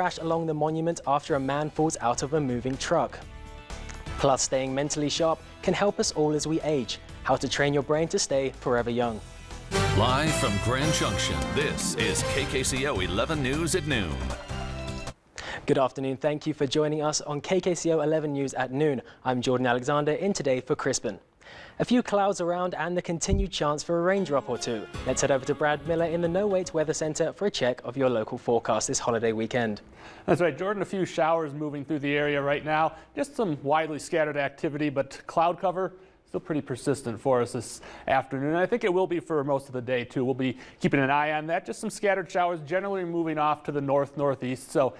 Crash along the monument after a man falls out of a moving truck. Plus, staying mentally sharp can help us all as we age. How to train your brain to stay forever young. Live from Grand Junction, this is KKCO 11 News at noon. Good afternoon. Thank you for joining us on KKCO 11 News at noon. I'm Jordan Alexander in today for Crispin. A few clouds around and the continued chance for a raindrop or two. Let's head over to Brad Miller in the No Wait Weather Center for a check of your local forecast this holiday weekend. That's right, Jordan. A few showers moving through the area right now. Just some widely scattered activity, but cloud cover still pretty persistent for us this afternoon. And I think it will be for most of the day, too. We'll be keeping an eye on that. Just some scattered showers, generally moving off to the north-northeast. So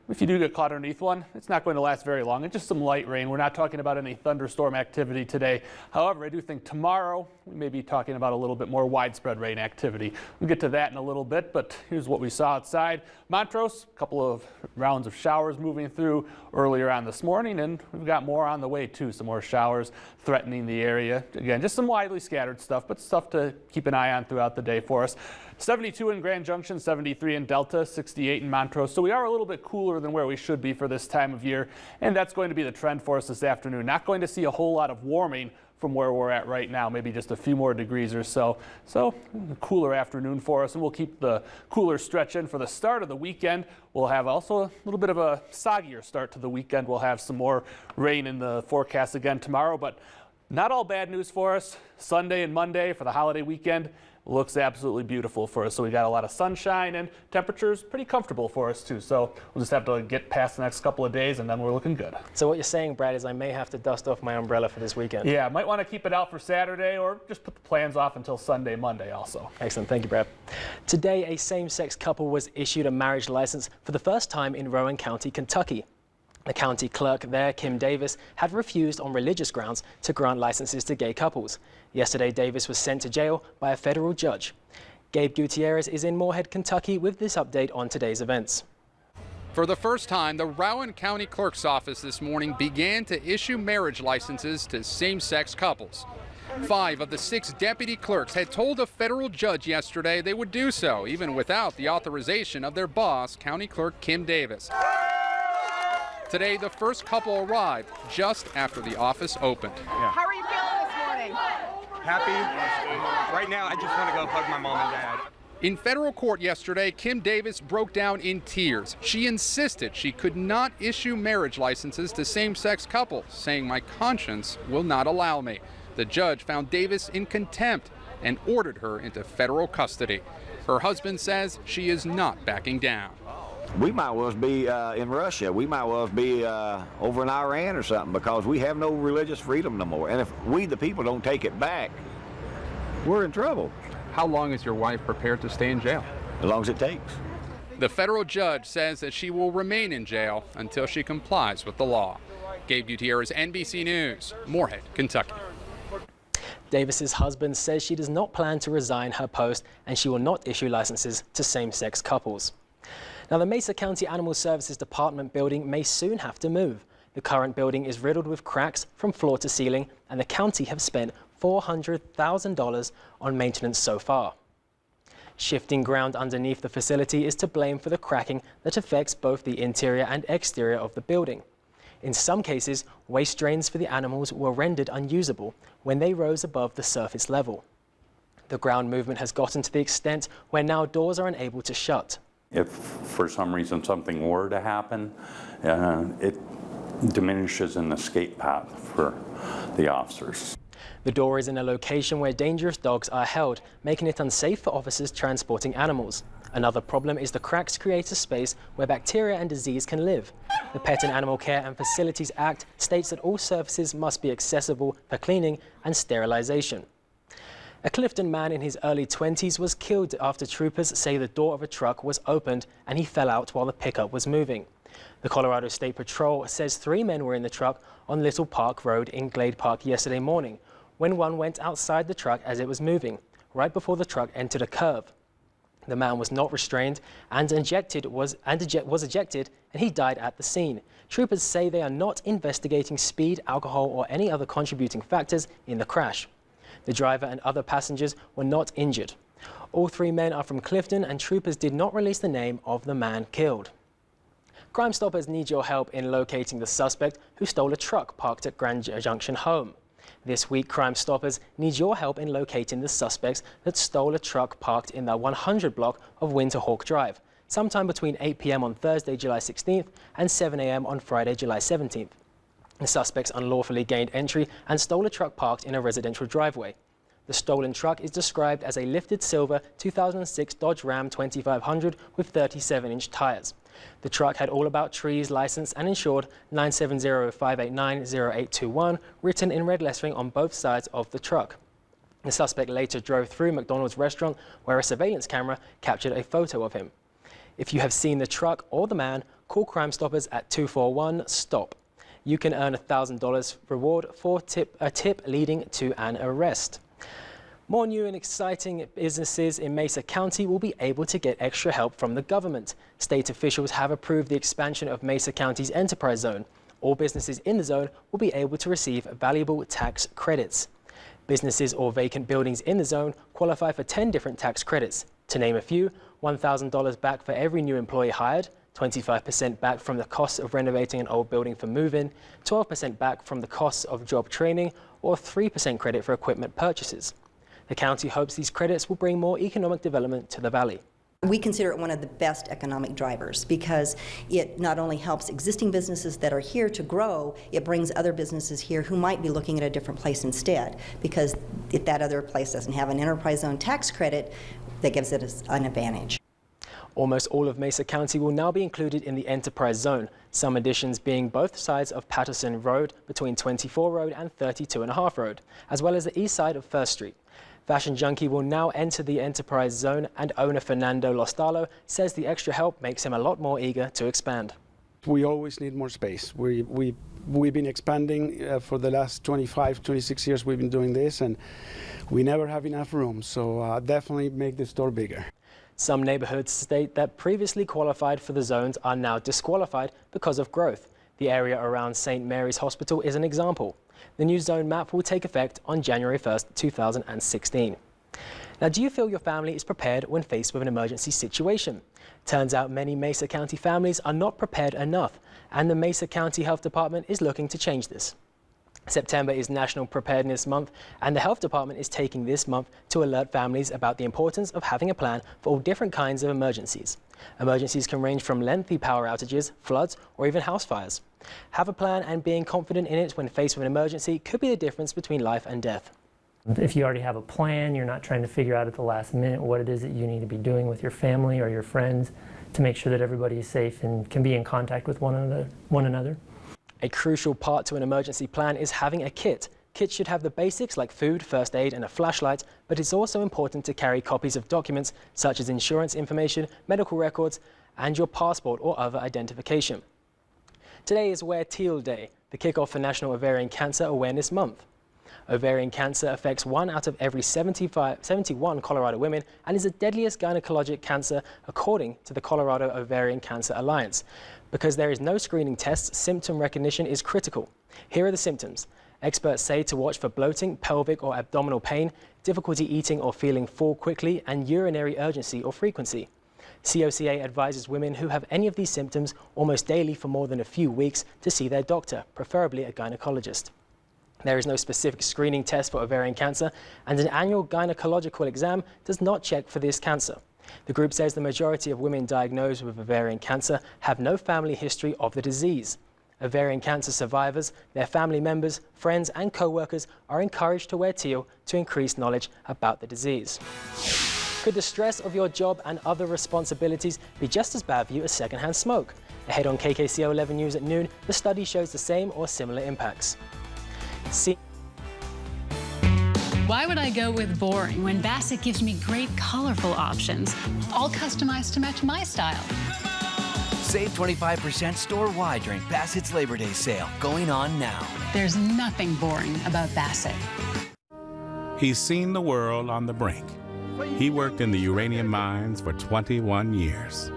if you do get caught underneath one, it's not going to last very long. It's just some light rain. We're not talking about any thunderstorm activity today. However, I do think tomorrow we may be talking about a little bit more widespread rain activity. We'll get to that in a little bit, but here's what we saw outside. Montrose, a couple of rounds of showers moving through earlier on this morning, and we've got more on the way too. Some more showers threatening the area. Again, just some widely scattered stuff, but stuff to keep an eye on throughout the day for us. 72 in Grand Junction, 73 in Delta, 68 in Montrose. So we are a little bit cooler than where we should be for this time of year, and that's going to be the trend for us this afternoon. Not going to see a whole lot of warming from where we're at right now, maybe just a few more degrees or so. So a cooler afternoon for us, and we'll keep the cooler stretch in for the start of the weekend. We'll have also a little bit of a soggier start to the weekend. We'll have some more rain in the forecast again tomorrow, but not all bad news for us. Sunday and Monday for the holiday weekend looks absolutely beautiful for us. So we got a lot of sunshine and temperatures pretty comfortable for us too. So we'll just have to get past the next couple of days and then we're looking good. So what you're saying, Brad, is I may have to dust off my umbrella for this weekend. Yeah, might want to keep it out for Saturday or just put the plans off until Sunday, Monday also. Excellent. Thank you, Brad. Today, a same-sex couple was issued a marriage license for the first time in Rowan County, Kentucky. The county clerk there, Kim Davis, had refused on religious grounds to grant licenses to gay couples. Yesterday, Davis was sent to jail by a federal judge. Gabe Gutierrez is in Moorhead, Kentucky with this update on today's events. For the first time, the Rowan County Clerk's office this morning began to issue marriage licenses to same-sex couples. 5 of the 6 deputy clerks had told a federal judge yesterday they would do so, even without the authorization of their boss, County Clerk Kim Davis. Today, the first couple arrived just after the office opened. Yeah. How are you feeling this morning? Happy. Right now, I just want to go hug my mom and dad. In federal court yesterday, Kim Davis broke down in tears. She insisted she could not issue marriage licenses to same-sex couples, saying, "My conscience will not allow me." The judge found Davis in contempt and ordered her into federal custody. Her husband says she is not backing down. We might well be in Russia. We might well be over in Iran or something because we have no religious freedom no more. And if we, the people, don't take it back, we're in trouble. How long is your wife prepared to stay in jail? As long as it takes. The federal judge says that she will remain in jail until she complies with the law. Gabe Gutierrez, NBC News, Moorhead, Kentucky. Davis's husband says she does not plan to resign her post and she will not issue licenses to same-sex couples. Now, the Mesa County Animal Services Department building may soon have to move. The current building is riddled with cracks from floor to ceiling, and the county have spent $400,000 on maintenance so far. Shifting ground underneath the facility is to blame for the cracking that affects both the interior and exterior of the building. In some cases, waste drains for the animals were rendered unusable when they rose above the surface level. The ground movement has gotten to the extent where now doors are unable to shut. If for some reason something were to happen, it diminishes an escape path for the officers. The door is in a location where dangerous dogs are held, making it unsafe for officers transporting animals. Another problem is the cracks create a space where bacteria and disease can live. The Pet and Animal Care and Facilities Act states that all surfaces must be accessible for cleaning and sterilization. A Clifton man in his early 20s was killed after troopers say the door of a truck was opened and he fell out while the pickup was moving. The Colorado State Patrol says 3 men were in the truck on Little Park Road in Glade Park yesterday morning when one went outside the truck as it was moving, right before the truck entered a curve. The man was not restrained and was ejected, and he died at the scene. Troopers say they are not investigating speed, alcohol, or any other contributing factors in the crash. The driver and other passengers were not injured. All 3 men are from Clifton, and troopers did not release the name of the man killed. Crime Stoppers need your help in locating the suspect who stole a truck parked at Grand Junction home. This week, Crime Stoppers need your help in locating the suspects that stole a truck parked in the 100 block of Winterhawk Drive, sometime between 8 p.m. on Thursday, July 16th and 7 a.m. on Friday, July 17th. The suspects unlawfully gained entry and stole a truck parked in a residential driveway. The stolen truck is described as a lifted silver 2006 Dodge Ram 2500 with 37-inch tires. The truck had All About Trees license and insured 970-589-0821 written in red lettering on both sides of the truck. The suspect later drove through McDonald's restaurant where a surveillance camera captured a photo of him. If you have seen the truck or the man, call Crime Stoppers at 241-STOP. You can earn $1,000 reward for a tip leading to an arrest. More new and exciting businesses in Mesa County will be able to get extra help from the government. State officials have approved the expansion of Mesa County's enterprise zone. All businesses in the zone will be able to receive valuable tax credits. Businesses or vacant buildings in the zone qualify for 10 different tax credits. To name a few, $1,000 back for every new employee hired, 25% back from the cost of renovating an old building for move-in, 12% back from the costs of job training, or 3% credit for equipment purchases. The county hopes these credits will bring more economic development to the valley. We consider it one of the best economic drivers because it not only helps existing businesses that are here to grow, it brings other businesses here who might be looking at a different place instead, because if that other place doesn't have an enterprise zone tax credit, that gives it an advantage. Almost all of Mesa County will now be included in the enterprise zone, some additions being both sides of Patterson Road between 24 Road and 32.5 Road, as well as the east side of First Street. Fashion Junkie will now enter the enterprise zone, and owner Fernando Lostalo says the extra help makes him a lot more eager to expand. We always need more space. We've been expanding for the last 25, 26 years we've been doing this, and we never have enough room, so definitely make the store bigger. Some neighborhoods state that previously qualified for the zones are now disqualified because of growth. The area around St. Mary's Hospital is an example. The new zone map will take effect on January 1st, 2016. Now, do you feel your family is prepared when faced with an emergency situation? Turns out many Mesa County families are not prepared enough, and the Mesa County Health Department is looking to change this. September is National Preparedness Month, and the Health Department is taking this month to alert families about the importance of having a plan for all different kinds of emergencies. Emergencies can range from lengthy power outages, floods, or even house fires. Have a plan, and being confident in it when faced with an emergency could be the difference between life and death. If you already have a plan, you're not trying to figure out at the last minute what it is that you need to be doing with your family or your friends to make sure that everybody is safe and can be in contact with one another. A crucial part to an emergency plan is having a kit. Kits should have the basics like food, first aid, and a flashlight, but it's also important to carry copies of documents such as insurance information, medical records, and your passport or other identification. Today is Wear Teal Day, the kickoff for National Ovarian Cancer Awareness Month. Ovarian cancer affects 1 out of every 71 Colorado women and is the deadliest gynecologic cancer according to the Colorado Ovarian Cancer Alliance. Because there is no screening tests, symptom recognition is critical. Here are the symptoms. Experts say to watch for bloating, pelvic or abdominal pain, difficulty eating or feeling full quickly, and urinary urgency or frequency. COCA advises women who have any of these symptoms almost daily for more than a few weeks to see their doctor, preferably a gynecologist. There is no specific screening test for ovarian cancer, and an annual gynecological exam does not check for this cancer. The group says the majority of women diagnosed with ovarian cancer have no family history of the disease. Ovarian cancer survivors, their family members, friends, and co-workers are encouraged to wear teal to increase knowledge about the disease. Could the stress of your job and other responsibilities be just as bad for you as secondhand smoke? Ahead on KKCO 11 News at noon, the study shows the same or similar impacts. Why would I go with boring when Bassett gives me great colorful options, all customized to match my style? Save 25% store-wide during Bassett's Labor Day sale, going on now. There's nothing boring about Bassett. He's seen the world on the brink. He worked in the uranium mines for 21 years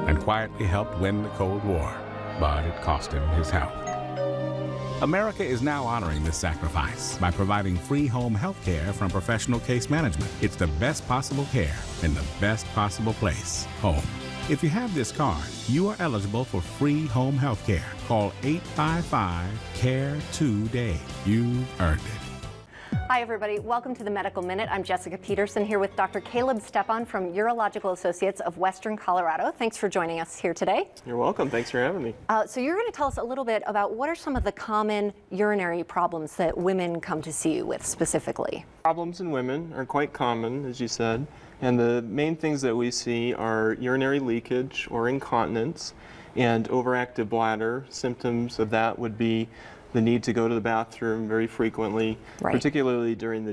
and quietly helped win the Cold War, but it cost him his health. America is now honoring this sacrifice by providing free home health care from Professional Case Management. It's the best possible care in the best possible place, home. If you have this card, you are eligible for free home health care. Call 855-CARE today. You've earned it. Hi, everybody. Welcome to the Medical Minute. I'm Jessica Peterson here with Dr. Caleb Stepan from Urological Associates of Western Colorado. Thanks for joining us here today. You're welcome. Thanks for having me. So you're going to tell us a little bit about what are some of the common urinary problems that women come to see you with specifically. Problems in women are quite common, as you said, and the main things that we see are urinary leakage or incontinence and overactive bladder. Symptoms of that would be the need to go to the bathroom very frequently, particularly during the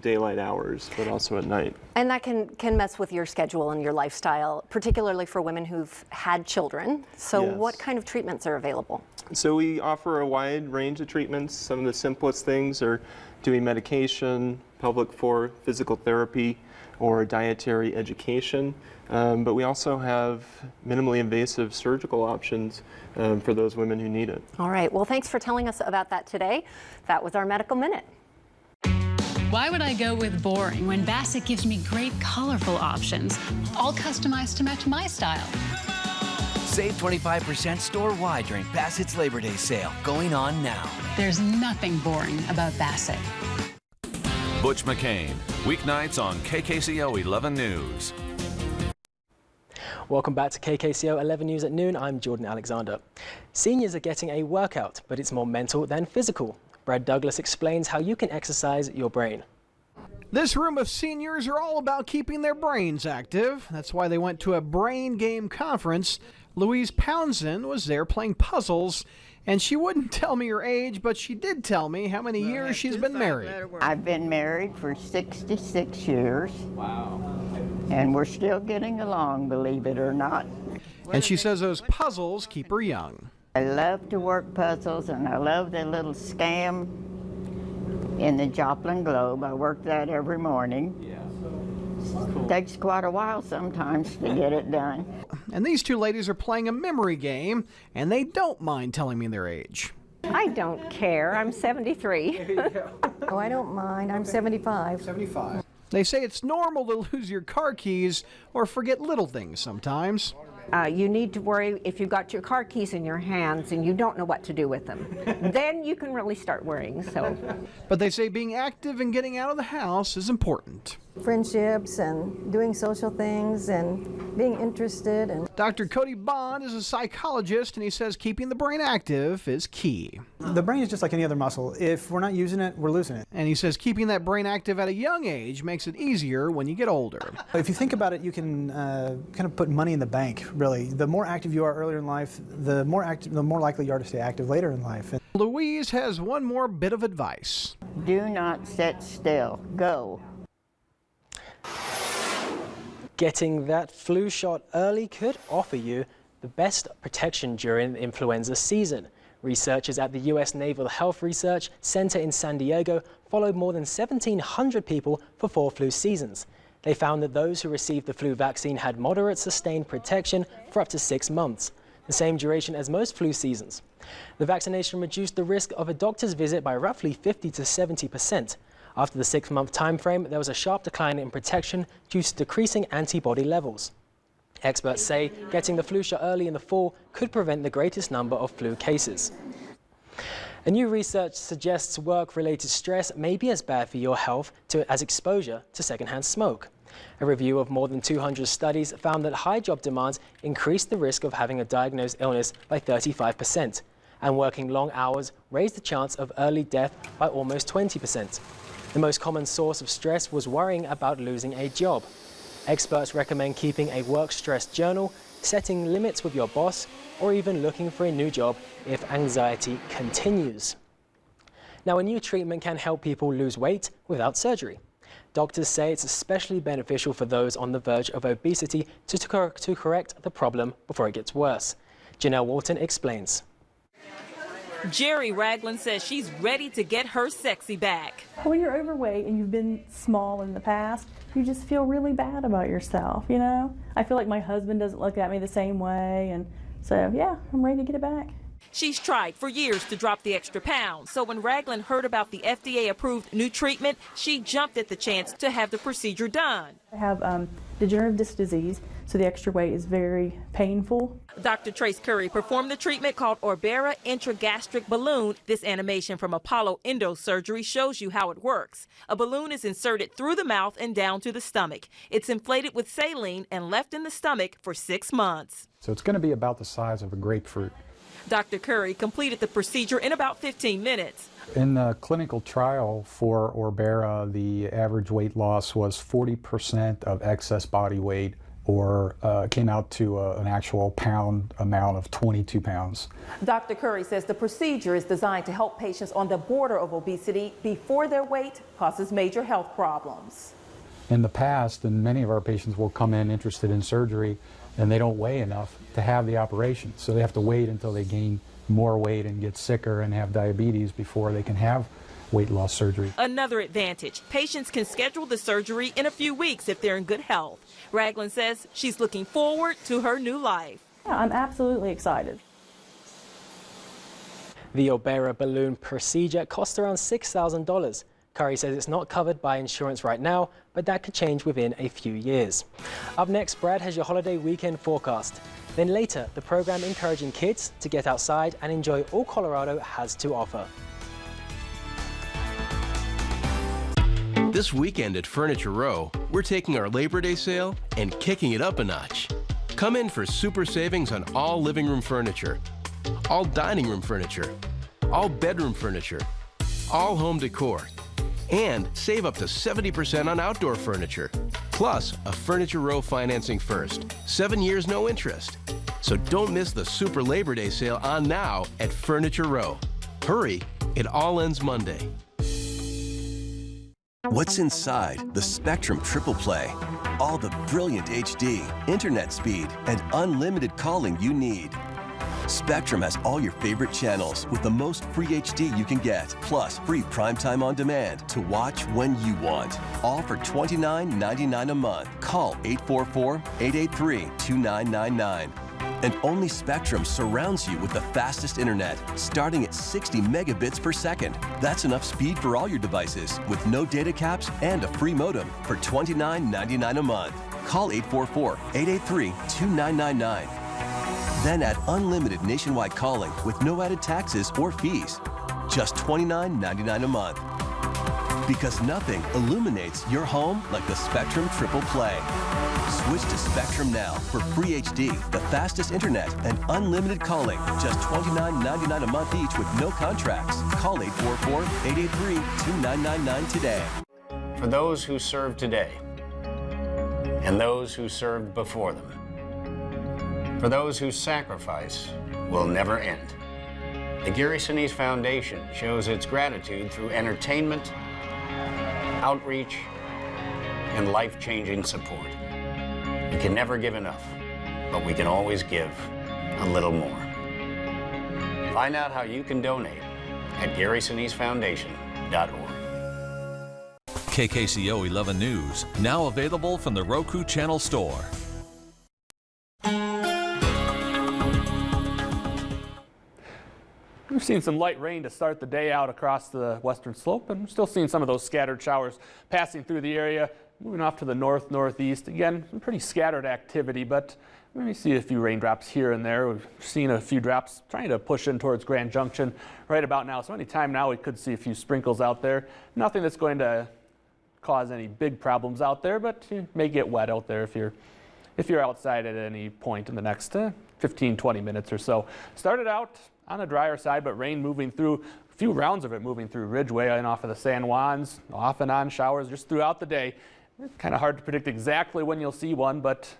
daylight hours, but also at night. And that can mess with your schedule and your lifestyle, particularly for women who've had children. So what kind of treatments are available? So we offer a wide range of treatments. Some of the simplest things are doing medication, pelvic floor physical therapy, or dietary education. But we also have minimally invasive surgical options for those women who need it. All right. Well, thanks for telling us about that today. That was our Medical Minute. Why would I go with boring when Bassett gives me great colorful options, all customized to match my style? Save 25% store-wide during Bassett's Labor Day sale, going on now. There's nothing boring about Bassett. Butch McCain, weeknights on KKCO 11 News. Welcome back to KKCO 11 News at noon. I'm Jordan Alexander. Seniors are getting a workout, but it's more mental than physical. Brad Douglas explains how you can exercise your brain. This room of seniors are all about keeping their brains active. That's why they went to a brain game conference. Louise Poundson was there playing puzzles, and she wouldn't tell me her age, but she did tell me how many years she's been married. I've been married for 66 years. Wow. And we're still getting along, believe it or not. And she says those puzzles keep her young. I love to work puzzles, and I love the little scam in the Joplin Globe. I work that every morning. Takes quite a while sometimes to get it done. And these two ladies are playing a memory game, and they don't mind telling me their age. I don't care. I'm 73. Oh, I don't mind. I'm 75. 75. They say it's normal to lose your car keys or forget little things sometimes. You need to worry if you've got your car keys in your hands and you don't know what to do with them. Then you can really start worrying. But they say being active and getting out of the house is important. Friendships and doing social things and being interested. And Dr. Cody Bond is a psychologist, and he says keeping the brain active is key. The brain is just like any other muscle. If we're not using it, we're losing it. And he says keeping that brain active at a young age makes it easier when you get older. If you think about it, you can kind of put money in the bank, really. The more active you are earlier in life, the more likely you are to stay active later in life. And Louise has one more bit of advice. Do not sit still. Go. Getting that flu shot early could offer you the best protection during the influenza season. Researchers at the U.S. Naval Health Research Center in San Diego followed more than 1,700 people for 4 flu seasons. They found that those who received the flu vaccine had moderate sustained protection for up to 6 months, the same duration as most flu seasons. The vaccination reduced the risk of a doctor's visit by roughly 50 to 70%. After the 6-month time frame, there was a sharp decline in protection due to decreasing antibody levels. Experts say getting the flu shot early in the fall could prevent the greatest number of flu cases. A new research suggests work-related stress may be as bad for your health as exposure to secondhand smoke. A review of more than 200 studies found that high job demands increased the risk of having a diagnosed illness by 35%, and working long hours raised the chance of early death by almost 20%. The most common source of stress was worrying about losing a job. Experts recommend keeping a work stress journal, setting limits with your boss, or even looking for a new job if anxiety continues. Now, a new treatment can help people lose weight without surgery. Doctors say it's especially beneficial for those on the verge of obesity to correct the problem before it gets worse. Janelle Walton explains. Jerry Ragland says she's ready to get her sexy back. When you're overweight and you've been small in the past, you just feel really bad about yourself, you know? I feel like my husband doesn't look at me the same way, and so, yeah, I'm ready to get it back. She's tried for years to drop the extra pounds, so when Ragland heard about the FDA-approved new treatment, she jumped at the chance to have the procedure done. I have degenerative disc disease, so the extra weight is very painful. Dr. Trace Curry performed the treatment called Orbera intragastric balloon. This animation from Apollo Endosurgery shows you how it works. A balloon is inserted through the mouth and down to the stomach. It's inflated with saline and left in the stomach for 6 months. So it's going to be about the size of a grapefruit. Dr. Curry completed the procedure in about 15 minutes. In the clinical trial for Orbera, the average weight loss was 40% of excess body weight, or came out to an actual pound amount of 22 pounds. Dr. Curry says the procedure is designed to help patients on the border of obesity before their weight causes major health problems. In the past, and many of our patients will come in interested in surgery, and they don't weigh enough to have the operation. So they have to wait until they gain more weight and get sicker and have diabetes before they can have weight loss surgery. Another advantage, patients can schedule the surgery in a few weeks if they're in good health. Ragland says she's looking forward to her new life. Yeah, I'm absolutely excited. The Orbera balloon procedure cost around $6,000. Curry says it's not covered by insurance right now, but that could change within a few years. Up next, Brad has your holiday weekend forecast. Then later, the program encouraging kids to get outside and enjoy all Colorado has to offer. This weekend at Furniture Row, we're taking our Labor Day sale and kicking it up a notch. Come in for super savings on all living room furniture, all dining room furniture, all bedroom furniture, all home decor, and save up to 70% on outdoor furniture. Plus, a Furniture Row financing first. 7 years, no interest. So don't miss the Super Labor Day sale on now at Furniture Row. Hurry, it all ends Monday. What's inside the Spectrum Triple Play? All the brilliant HD, internet speed, and unlimited calling you need. Spectrum has all your favorite channels with the most free HD you can get, plus free primetime on demand to watch when you want. All for $29.99 a month. Call 844-883-2999. And only Spectrum surrounds you with the fastest internet, starting at 60 megabits per second. That's enough speed for all your devices, with no data caps and a free modem for $29.99 a month. Call 844-883-2999. Then add unlimited nationwide calling with no added taxes or fees. Just $29.99 a month. Because nothing illuminates your home like the Spectrum Triple Play. Switch to Spectrum now for free HD, the fastest internet, and unlimited calling. Just $29.99 a month each with no contracts. Call 844-883-2999 today. For those who serve today, and those who served before them, for those whose sacrifice will never end, the Gary Sinise Foundation shows its gratitude through entertainment, outreach, and life-changing support. We can never give enough, but we can always give a little more. Find out how you can donate at GarySiniseFoundation.org. KKCO 11 News, now available from the Roku Channel store. We've seen some light rain to start the day out across the western slope, and we're still seeing some of those scattered showers passing through the area. Moving off to the north, northeast, again, some pretty scattered activity, but we see a few raindrops here and there. We've seen a few drops trying to push in towards Grand Junction right about now. So anytime now we could see a few sprinkles out there. Nothing that's going to cause any big problems out there, but you may get wet out there if you're outside at any point in the next 15, 20 minutes or so. Started out on the drier side, but rain moving through, a few rounds of it moving through Ridgeway and off of the San Juans, off and on showers just throughout the day. It's kind of hard to predict exactly when you'll see one, but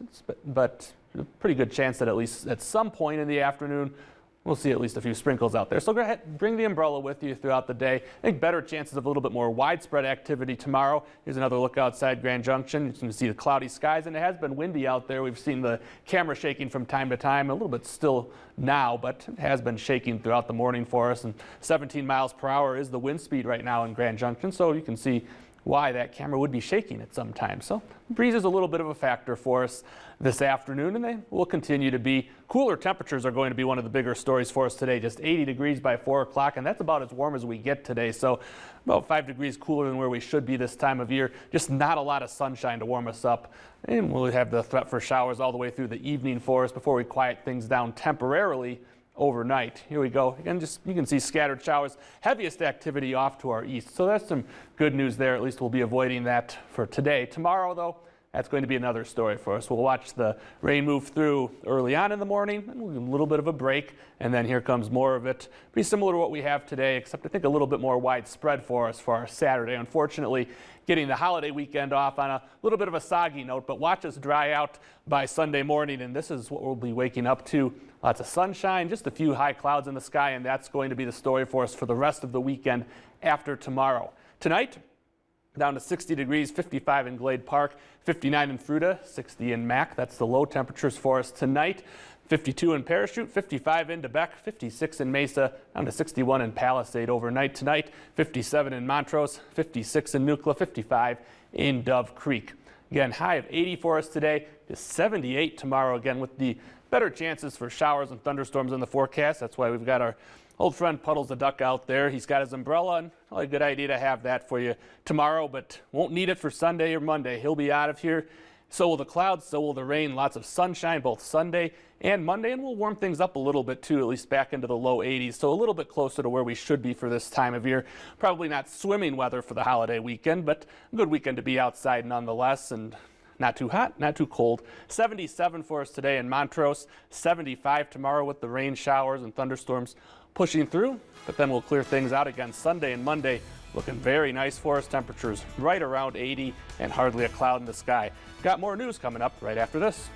a pretty good chance that at least at some point in the afternoon, we'll see at least a few sprinkles out there. So go ahead, bring the umbrella with you throughout the day. I think better chances of a little bit more widespread activity tomorrow. Here's another look outside Grand Junction. You can see the cloudy skies, and it has been windy out there. We've seen the camera shaking from time to time, a little bit still now, but it has been shaking throughout the morning for us. And 17 miles per hour is the wind speed right now in Grand Junction, so you can see why that camera would be shaking at some time. So breeze is a little bit of a factor for us this afternoon, and they will continue to be. Cooler temperatures are going to be one of the bigger stories for us today. Just 80 degrees by 4 o'clock, and that's about as warm as we get today. So about 5 degrees cooler than where we should be this time of year. Just not a lot of sunshine to warm us up. And we'll have the threat for showers all the way through the evening for us before we quiet things down temporarily overnight. Here we go. Again, just you can see scattered showers. Heaviest activity off to our east. So that's some good news there. At least we'll be avoiding that for today. Tomorrow, though, that's going to be another story for us. We'll watch the rain move through early on in the morning, and we'll give a little bit of a break, and then here comes more of it. Pretty similar to what we have today, except I think a little bit more widespread for us for our Saturday. Unfortunately, getting the holiday weekend off on a little bit of a soggy note, but watch us dry out by Sunday morning, and this is what we'll be waking up to. Lots of sunshine, just a few high clouds in the sky, and that's going to be the story for us for the rest of the weekend after tomorrow. Tonight, down to 60 degrees, 55 in Glade Park, 59 in Fruita, 60 in Mac. That's the low temperatures for us tonight. 52 in Parachute, 55 in Debec, 56 in Mesa, down to 61 in Palisade overnight tonight, 57 in Montrose, 56 in Nucla, 55 in Dove Creek. Again, high of 80 for us today, to 78 tomorrow, again with the better chances for showers and thunderstorms in the forecast. That's why we've got our old friend Puddles the Duck out there. He's got his umbrella, and probably a good idea to have that for you tomorrow, but won't need it for Sunday or Monday. He'll be out of here. So will the clouds, so will the rain. Lots of sunshine both Sunday and Monday, and we'll warm things up a little bit too, at least back into the low 80s, so a little bit closer to where we should be for this time of year. Probably not swimming weather for the holiday weekend, but a good weekend to be outside nonetheless, and not too hot, not too cold. 77 for us today in Montrose, 75 tomorrow with the rain showers and thunderstorms pushing through, but then we'll clear things out again Sunday and Monday. Looking very nice for us. Temperatures right around 80 and hardly a cloud in the sky. Got more news coming up right after this.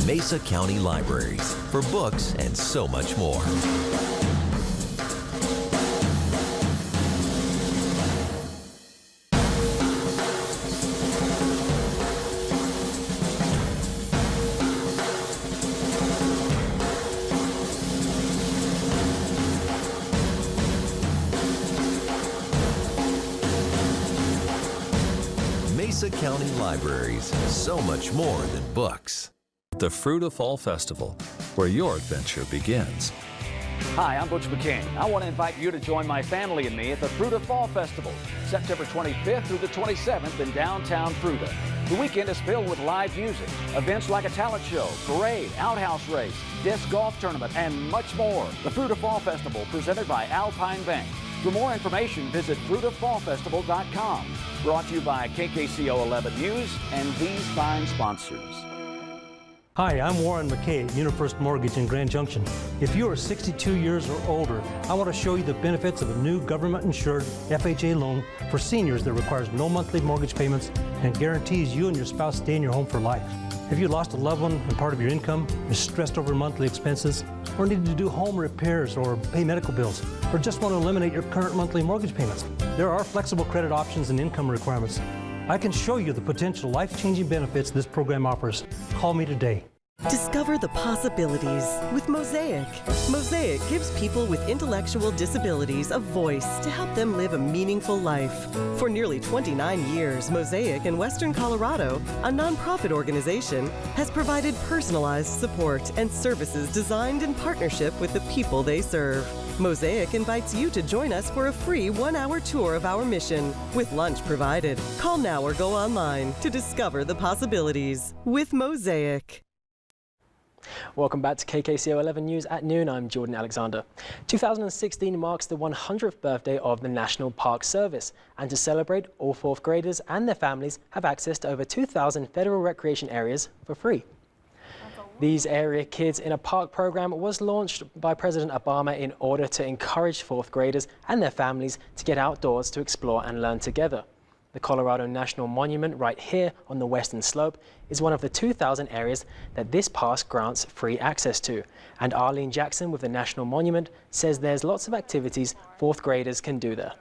Mesa County Libraries for books and so much more. Mesa County Libraries, so much more than books. The Fruit of Fall Festival, where your adventure begins. Hi, I'm Butch McCain. I want to invite you to join my family and me at the Fruit of Fall Festival, September 25th through the 27th in downtown Fruita. The weekend is filled with live music, events like a talent show, parade, outhouse race, disc golf tournament, and much more. The Fruit of Fall Festival, presented by Alpine Bank. For more information, visit fruitoffallfestival.com. Brought to you by KKCO 11 News and these fine sponsors. Hi, I'm Warren McKay at UniFirst Mortgage in Grand Junction. If you are 62 years or older, I want to show you the benefits of a new government-insured FHA loan for seniors that requires no monthly mortgage payments and guarantees you and your spouse stay in your home for life. Have you lost a loved one and part of your income, is stressed over monthly expenses, or need to do home repairs or pay medical bills, or just want to eliminate your current monthly mortgage payments? There are flexible credit options and income requirements. I can show you the potential life-changing benefits this program offers. Call me today. Discover the possibilities with Mosaic. Mosaic gives people with intellectual disabilities a voice to help them live a meaningful life. For nearly 29 years, Mosaic in Western Colorado, a nonprofit organization, has provided personalized support and services designed in partnership with the people they serve. Mosaic invites you to join us for a free 1-hour tour of our mission, with lunch provided. Call now or go online to discover the possibilities with Mosaic. Welcome back to KKCO 11 News at noon. I'm Jordan Alexander. 2016 marks the 100th birthday of the National Park Service, and to celebrate, all 4th graders and their families have access to over 2,000 federal recreation areas for free. These Area Kids in a Park program was launched by President Obama in order to encourage 4th graders and their families to get outdoors to explore and learn together. The Colorado National Monument right here on the western slope is one of the 2,000 areas that this park grants free access to. And Arlene Jackson with the National Monument says there's lots of activities 4th graders can do there.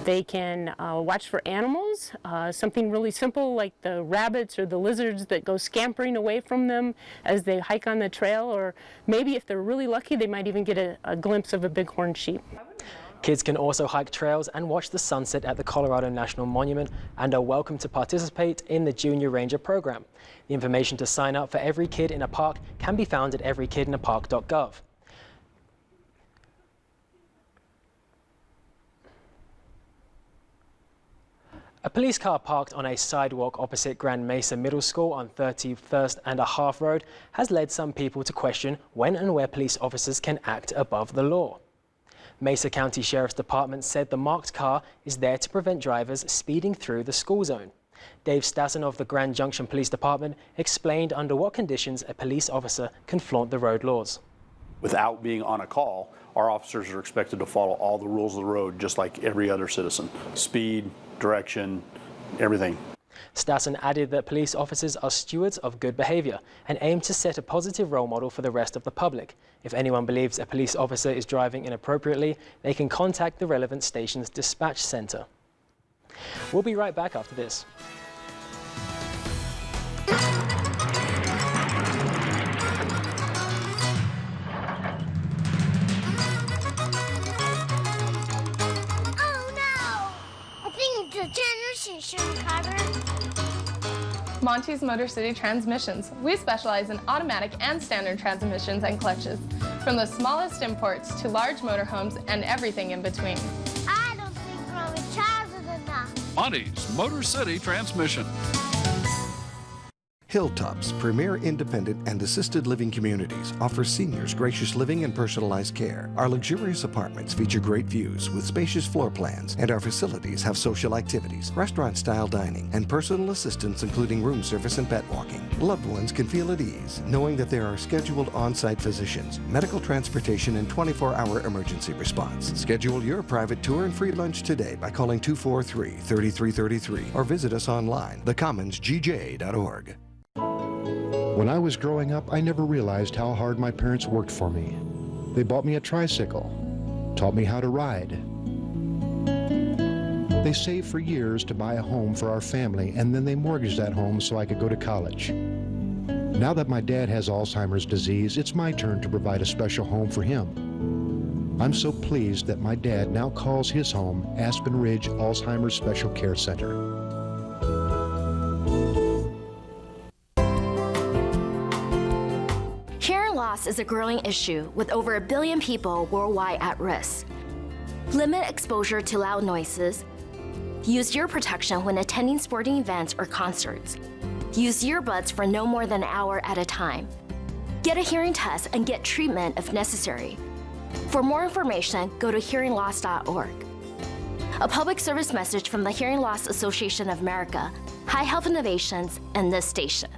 They can watch for animals, something really simple like the rabbits or the lizards that go scampering away from them as they hike on the trail, or maybe if they're really lucky they might even get a glimpse of a bighorn sheep. Kids can also hike trails and watch the sunset at the Colorado National Monument and are welcome to participate in the Junior Ranger program. The information to sign up for Every Kid in a Park can be found at everykidinapark.gov. A police car parked on a sidewalk opposite Grand Mesa Middle School on 31st and a Half Road has led some people to question when and where police officers can act above the law. Mesa County Sheriff's Department said the marked car is there to prevent drivers speeding through the school zone. Dave Stassen of the Grand Junction Police Department explained under what conditions a police officer can flaunt the road laws. Without being on a call, our officers are expected to follow all the rules of the road just like every other citizen. Speed, direction, everything. Stassen added that police officers are stewards of good behavior and aim to set a positive role model for the rest of the public. If anyone believes a police officer is driving inappropriately, they can contact the relevant station's dispatch center. We'll be right back after this. Monty's Motor City Transmissions. We specialize in automatic and standard transmissions and clutches, from the smallest imports to large motorhomes and everything in between. I don't think growing child is enough. Monty's Motor City Transmission. Hilltop's premier independent and assisted living communities offer seniors gracious living and personalized care. Our luxurious apartments feature great views with spacious floor plans, and our facilities have social activities, restaurant-style dining, and personal assistance including room service and pet walking. Loved ones can feel at ease knowing that there are scheduled on-site physicians, medical transportation, and 24-hour emergency response. Schedule your private tour and free lunch today by calling 243-3333 or visit us online, thecommonsgj.org. When I was growing up, I never realized how hard my parents worked for me. They bought me a tricycle, taught me how to ride. They saved for years to buy a home for our family, and then they mortgaged that home so I could go to college. Now that my dad has Alzheimer's disease, it's my turn to provide a special home for him. I'm so pleased that my dad now calls his home Aspen Ridge Alzheimer's Special Care Center. Hearing loss is a growing issue with over 1 billion people worldwide at risk. Limit exposure to loud noises. Use ear protection when attending sporting events or concerts. Use earbuds for no more than an hour at a time. Get a hearing test and get treatment if necessary. For more information, go to hearingloss.org. A public service message from the Hearing Loss Association of America, High Health Innovations, and this station.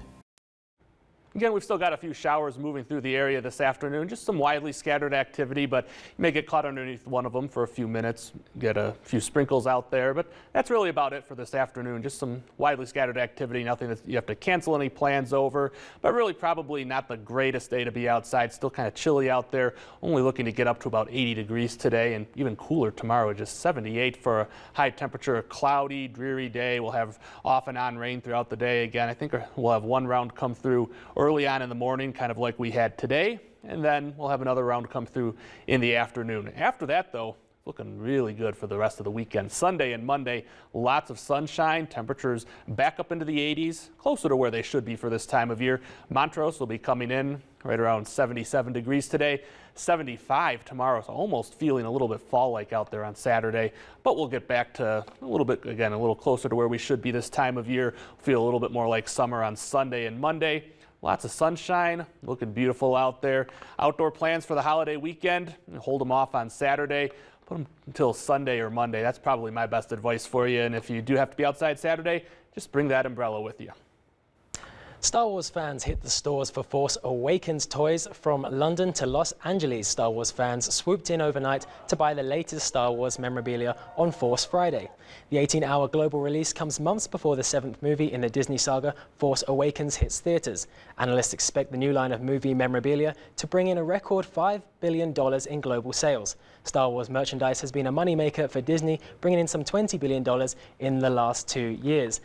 Again, we've still got a few showers moving through the area this afternoon, just some widely scattered activity, but you may get caught underneath one of them for a few minutes, get a few sprinkles out there, but that's really about it for this afternoon. Just some widely scattered activity, nothing that you have to cancel any plans over, but really probably not the greatest day to be outside. Still kind of chilly out there, only looking to get up to about 80 degrees today and even cooler tomorrow, just 78 for a high temperature, cloudy, dreary day. We'll have off and on rain throughout the day. Again, I think we'll have one round come through early on in the morning, kind of like we had today, and then we'll have another round come through in the afternoon. After that, though, looking really good for the rest of the weekend. Sunday and Monday, lots of sunshine, temperatures back up into the 80s, closer to where they should be for this time of year. Montrose will be coming in right around 77 degrees today, 75 tomorrow, so almost feeling a little bit fall-like out there on Saturday, but we'll get back to a little bit, again, a little closer to where we should be this time of year. Feel a little bit more like summer on Sunday and Monday. Lots of sunshine, looking beautiful out there. Outdoor plans for the holiday weekend, hold them off on Saturday. Put them until Sunday or Monday. That's probably my best advice for you. And if you do have to be outside Saturday, just bring that umbrella with you. Star Wars fans hit the stores for Force Awakens toys. From London to Los Angeles, Star Wars fans swooped in overnight to buy the latest Star Wars memorabilia on Force Friday. The 18-hour global release comes months before the 7th movie in the Disney saga, Force Awakens, hits theaters. Analysts expect the new line of movie memorabilia to bring in a record $5 billion in global sales. Star Wars merchandise has been a moneymaker for Disney, bringing in some $20 billion in the last 2 years.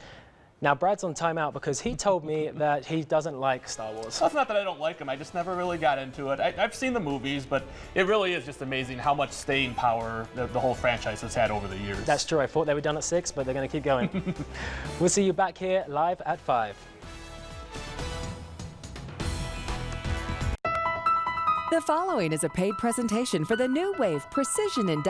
Now, Brad's on timeout because he told me that he doesn't like Star Wars. Well, it's not that I don't like them. I just never really got into it. I've seen the movies, but it really is just amazing how much staying power the whole franchise has had over the years. That's true. I thought they were done at 6, but they're going to keep going. We'll see you back here live at 5. The following is a paid presentation for the New Wave Precision